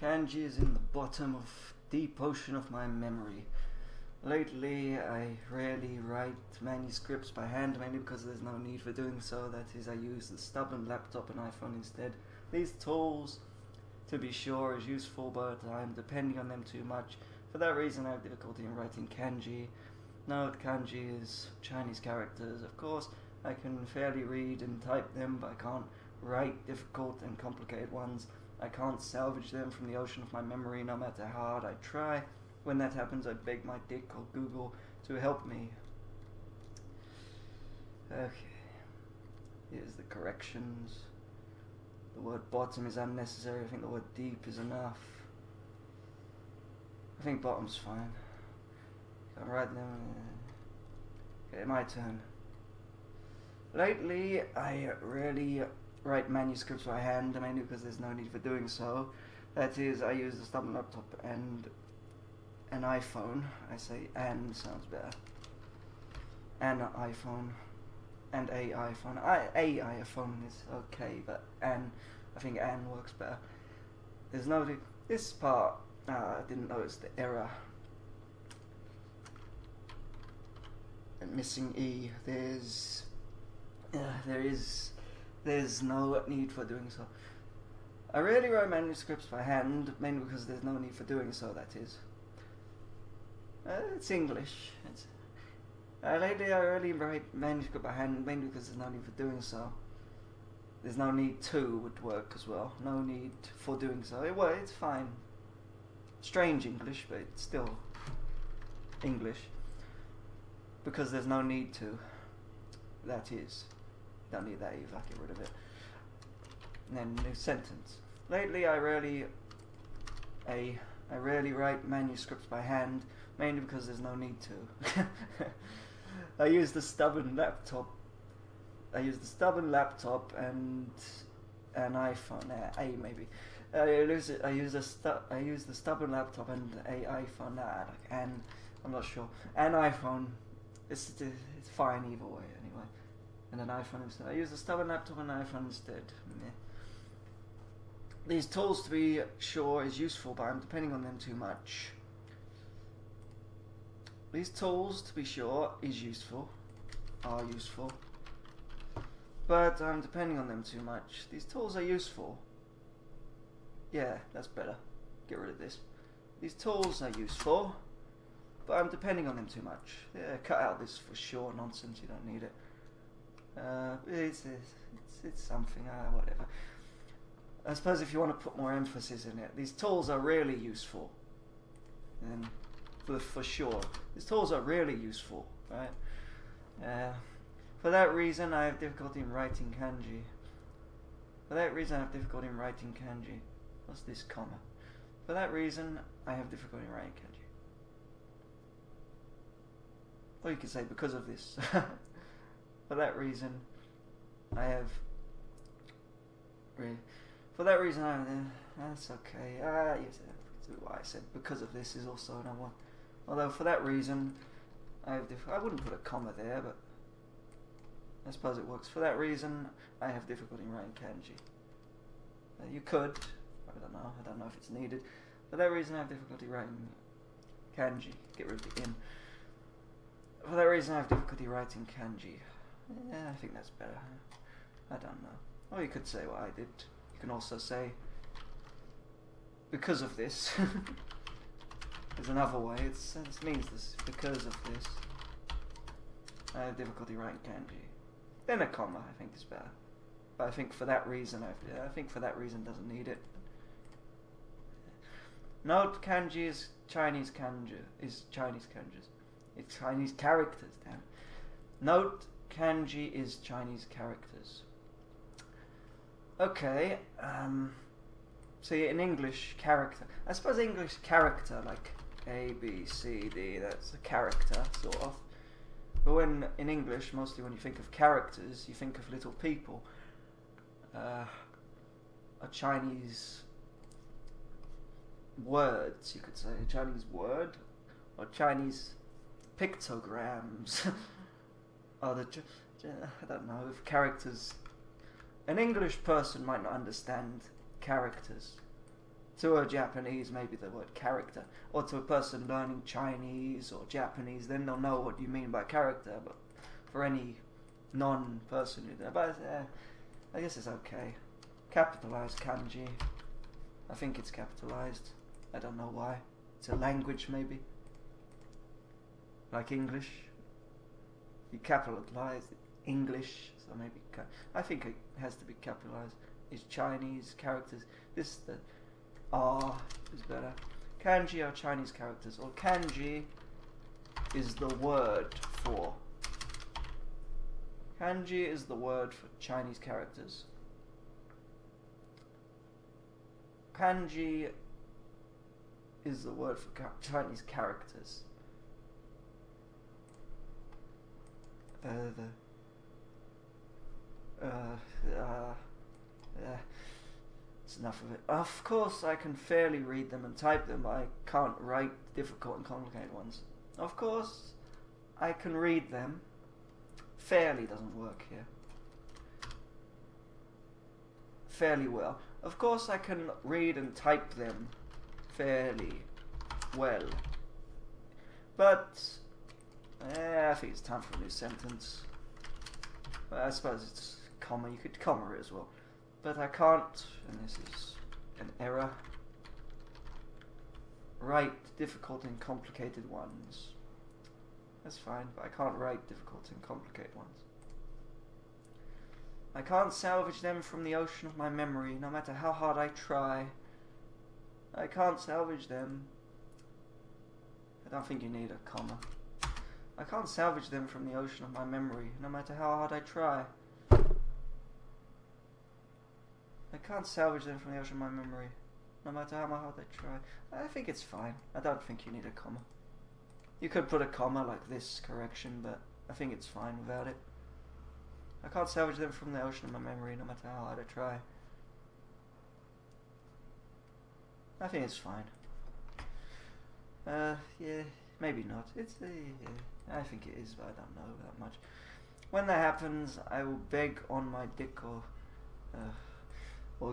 Kanji is in the bottom of deep ocean of my memory. Lately, I rarely write manuscripts by hand, mainly because there's no need for doing so. That is, I use the stubborn laptop and iPhone instead. These tools, to be sure, is useful, but I'm depending on them too much. For that reason, I have difficulty in writing kanji. Note, kanji is Chinese characters. Of course, I can fairly read and type them, but I can't write difficult and complicated ones. I can't salvage them from the ocean of my memory, no matter how hard I try. When that happens, I beg my dick or Google to help me. Okay, here's the corrections. The word bottom is unnecessary. I think the word deep is enough. I think bottom's fine. Can't write them. Okay, my turn. Lately, I rarely write manuscripts by hand, mainly because there's no need for doing so. That is, I use the stubborn laptop and an iPhone. I say "and" sounds better. An iPhone and a iPhone. A iPhone is okay, but I think "an" works better. There's no this part. I didn't notice the error. And missing E. There's no need for doing so. I rarely write manuscripts by hand, mainly because there's no need for doing so, that is. It's English. Lately I rarely write manuscript by hand, mainly because there's no need for doing so. There's no need to would work as well. No need for doing so. It's fine. Strange English, but it's still English. Because there's no need to. That is. Don't need that either, get rid of it. And then new sentence. Lately I rarely write manuscripts by hand, mainly because there's no need to. I use the stubborn laptop. And an iPhone. Maybe. I use the stubborn laptop and a iPhone. And I'm not sure. An iPhone. It's fine either way anyway. And an iPhone instead. I use the stubborn laptop and an iPhone instead. Meh. These tools, to be sure, is useful, but I'm depending on them too much. These tools, to be sure, are useful, but I'm depending on them too much. These tools are useful. Yeah, that's better. Get rid of this. These tools are useful, but I'm depending on them too much. Yeah, cut out this for sure nonsense. You don't need it. It's something. Whatever. I suppose if you want to put more emphasis in it, these tools are really useful. And for sure, these tools are really useful, right? For that reason, I have difficulty in writing kanji. What's this comma? For that reason, I have difficulty in writing kanji. Or you could say because of this. For that reason, that's okay. Yes, why I said because of this is also another one. Although for that reason, I wouldn't put a comma there, but I suppose it works. For that reason, I have difficulty in writing kanji. You could. I don't know if it's needed. For that reason, I have difficulty writing kanji. Get rid of the in. For that reason, I have difficulty writing kanji. Yeah, I think that's better. I don't know. Or you could say what I did. You can also say because of this. There's another way. It means this. Because of this, I have difficulty writing kanji. Then a comma, I think, is better. But I think for that reason, doesn't need it. Note, kanji is Chinese kanji. It's Chinese characters. Damn. Note, kanji is Chinese characters. Okay. See, in English, character. I suppose English character, like A, B, C, D, that's a character, sort of. But in English, mostly when you think of characters, you think of little people. A Chinese words, you could say. A Chinese word. Or Chinese pictograms. I don't know, if characters... An English person might not understand characters. To a Japanese, maybe the word character, or to a person learning Chinese or Japanese, then they'll know what you mean by character. But for any non-person, but I guess it's okay. Capitalized kanji. I think it's capitalized. I don't know why. It's a language, maybe. Like English. You capitalize English, so maybe. I think it has to be capitalized. It's Chinese characters. This the R is better. Kanji are Chinese characters, or kanji is the word for. Kanji is the word for Chinese characters. Kanji is the word for Chinese characters. It's enough of it. Of course, I can fairly read them and type them, but I can't write difficult and complicated ones. Of course, I can read them. Fairly doesn't work here. Fairly well. Of course, I can read and type them fairly well. But I think it's time for a new sentence. Well, I suppose it's comma. You could comma it as well. But I can't, and this is an error, write difficult and complicated ones. That's fine, but I can't write difficult and complicated ones. I can't salvage them from the ocean of my memory, no matter how hard I try. I can't salvage them. I don't think you need a comma. I can't salvage them from the ocean of my memory, no matter how hard I try. I can't salvage them from the ocean of my memory, no matter how hard I try. I think it's fine. I don't think you need a comma. You could put a comma like this correction, but I think it's fine without it. I can't salvage them from the ocean of my memory, no matter how hard I try. I think it's fine. Yeah, maybe not. It's yeah, I think it is, but I don't know that much. When that happens, I will beg on my dick or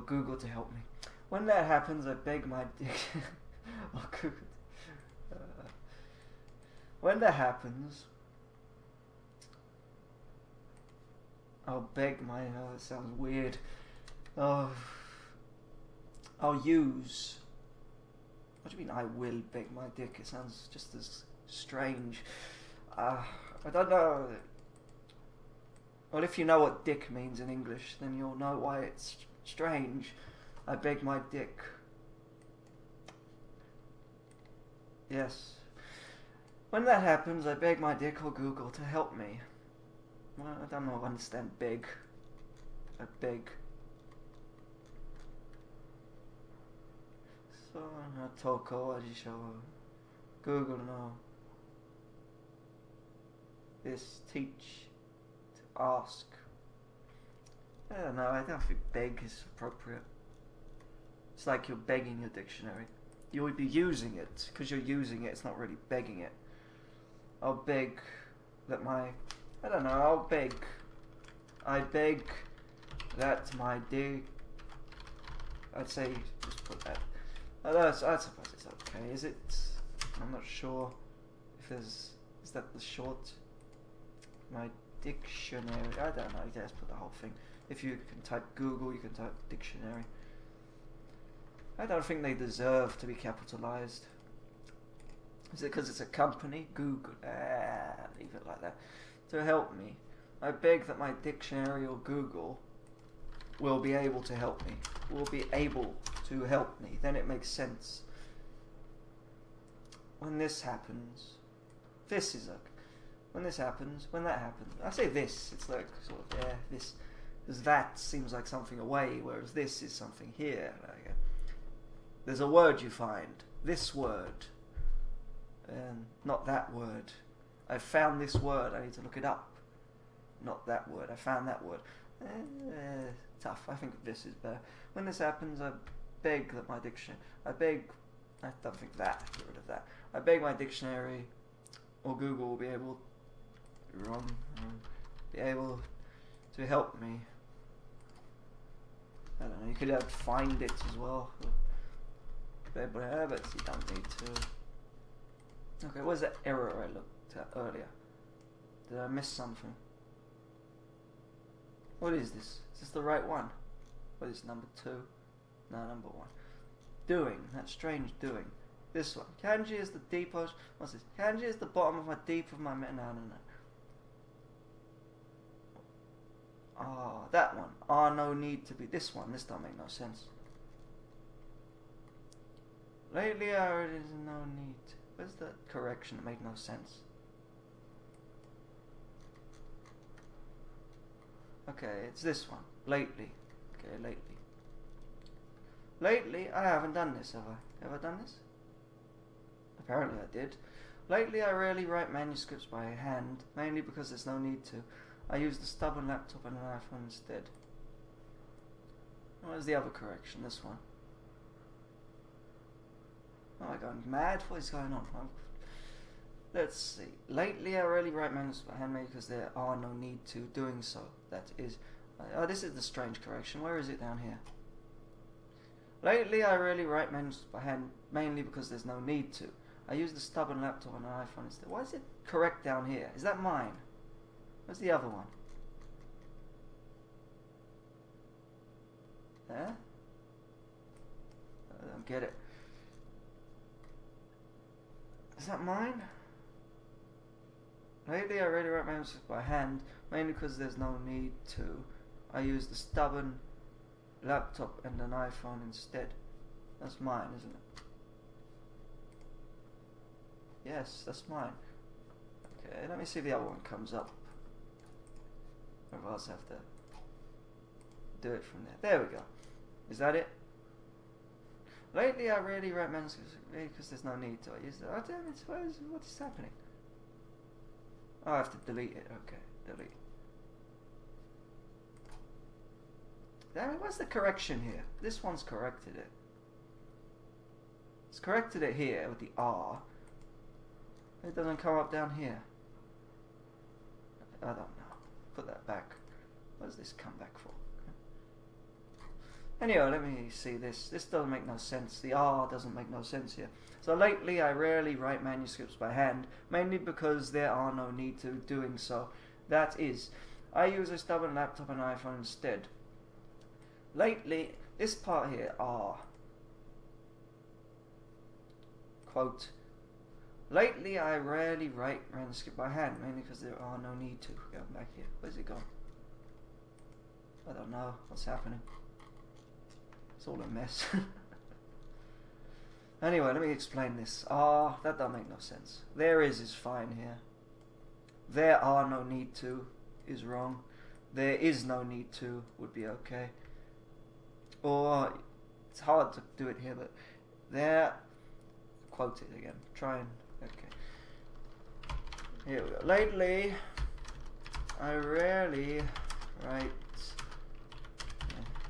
Google to help me. When that happens, I beg my dick or Google. When that happens, I'll beg my. Oh, that sounds weird. Oh, I'll use. What do you mean? I will beg my dick. It sounds just as strange. I don't know. Well, if you know what dick means in English, then you'll know why it's strange. I beg my dick. Yes. When that happens, I beg my dick or Google to help me. Well, I don't know, understand beg. I beg. So, Toko, Ajisho, Google, no. This, teach, to ask. I don't know, I don't think beg is appropriate. It's like you're begging your dictionary. You would be using it, because you're using it, it's not really begging it. I'll beg that my... I don't know, I'll beg. I beg that my dick... I'd say, just put that. I suppose it's okay, is it? I'm not sure if there's... Is that the short? My dictionary... I don't know, you just put the whole thing. If you can type Google, you can type dictionary. I don't think they deserve to be capitalized. Is it because it's a company? Google. Leave it like that. To help me. I beg that my dictionary or Google will be able to help me. Will be able to help me. Then it makes sense. When this happens. This is like... When this happens. When that happens. I say this. It's like sort of, yeah, this. Because that seems like something away. Whereas this is something here. Like, there's a word you find. This word. Not that word. I found this word. I need to look it up. Not that word. I found that word. Tough. I think this is better. When this happens, I beg that my dictionary... I don't think that. Get rid of that. I beg my dictionary or Google will be able... be able to help me. I don't know. You could find it as well. blah blah, but you don't need to. Okay, what was that error I looked at earlier? Did I miss something? What is this? Is this the right one? What is number 2? No, number 1. Doing. That strange doing. This one. Kanji is the deepest. What's this? Kanji is the bottom of my deep of my. No. Ah, that one. Ah, no need to be. This one. This don't make no sense. Lately, I already no need. Where's that correction that made no sense? Okay, it's this one. Lately. Okay, lately. Lately, I haven't done this, have I? Have I done this? Apparently I did. Lately, I rarely write manuscripts by hand, mainly because there's no need to. I use the stubborn laptop and an iPhone instead. What is the other correction? This one. Am I going mad? What is going on? Let's see. Lately, I rarely write manuscripts by hand, mainly because there are no need to doing so. That is... oh, this is the strange correction. Where is it down here? Lately, I rarely write manuscripts by hand, mainly because there's no need to. I use the stubborn laptop and an iPhone instead. Why is it correct down here? Is that mine? Where's the other one? There? I don't get it. Is that mine? Lately, I rarely write manuscripts by hand, mainly because there's no need to. I use the stubborn laptop and an iPhone instead. That's mine, isn't it? Yes, that's mine. Okay, let me see if the other one comes up. Or else I have to do it from there. There we go. Is that it? Lately, I rarely write manuscripts because there's no need to. I use the. Oh damn it! What is happening? Oh, I have to delete it. Okay, delete. Damn it! What's the correction here? This one's corrected it. It's corrected it here with the R. It doesn't come up down here. I don't know. Put that back. What does this come back for? Anyway, let me see this. This doesn't make no sense. The R doesn't make no sense here. So lately, I rarely write manuscripts by hand, mainly because there are no need to doing so. That is, I use a stubborn laptop and iPhone instead. Lately, this part here, R. Quote. Lately, I rarely write manuscript by hand, mainly because there are no need to. Go back here. Where's it gone? I don't know. What's happening? It's all a mess. Anyway, let me explain this. Ah, that don't make no sense. There is fine here. There are no need to is wrong. There is no need to would be okay. Or, it's hard to do it here, but there, quote it again. Try and, okay. Here we go. Lately, I rarely write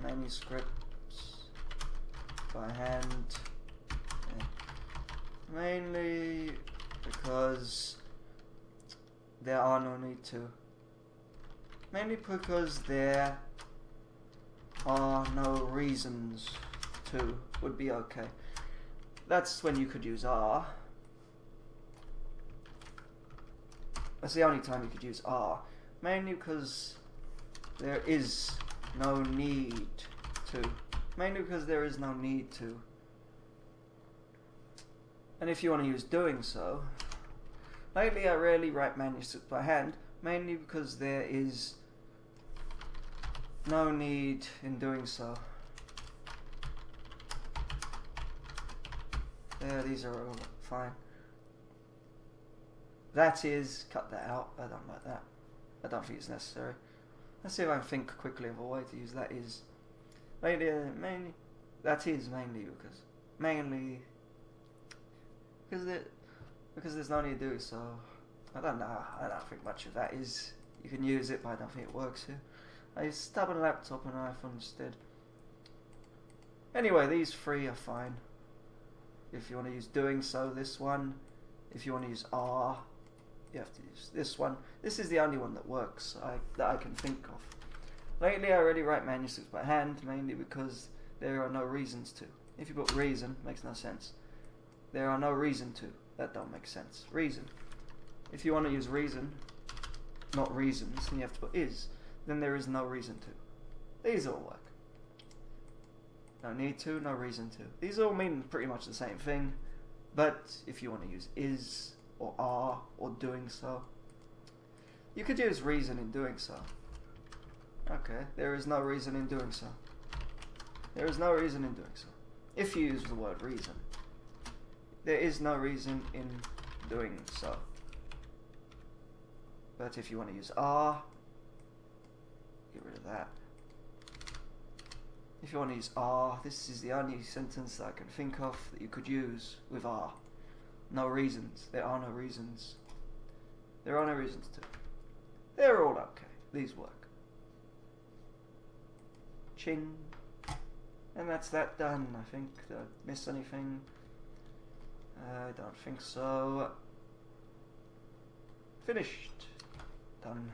manuscripts by hand, mainly because there are no need to. Mainly because there are no reasons to would be okay. That's when you could use are. That's the only time you could use are. Mainly because there is no need to. Mainly because there is no need to. And if you want to use doing so, lately I rarely write manuscripts by hand, mainly because there is no need in doing so. There, these are all fine. That is, cut that out. I don't like that. I don't think it's necessary. Let's see if I can think quickly of a way to use that is. Lately, mainly, that is mainly because there's no need to do so. I don't know. I don't think much of that is. You can use it, but I don't think it works here. I use stubborn laptop and iPhone instead. Anyway, these three are fine. If you want to use doing so, this one. If you want to use are, you have to use this one. This is the only one that works that I can think of. Lately, I already write manuscripts by hand, mainly because there are no reasons to. If you put reason, makes no sense. There are no reason to. That don't make sense. Reason. If you want to use reason, not reasons, then you have to put is. Then there is no reason to. These all work. No need to, no reason to. These all mean pretty much the same thing, but if you want to use is, or are, or doing so, you could use reason in doing so. Okay, there is no reason in doing so. There is no reason in doing so. If you use the word reason, there is no reason in doing so. But if you want to use are, get rid of that. If you want to use are, this is the only sentence that I can think of that you could use with are. No reasons. There are no reasons. There are no reasons to. They're all okay. These work. Ching. And that's that done, I think. Did I miss anything? I don't think so. Finished. Done.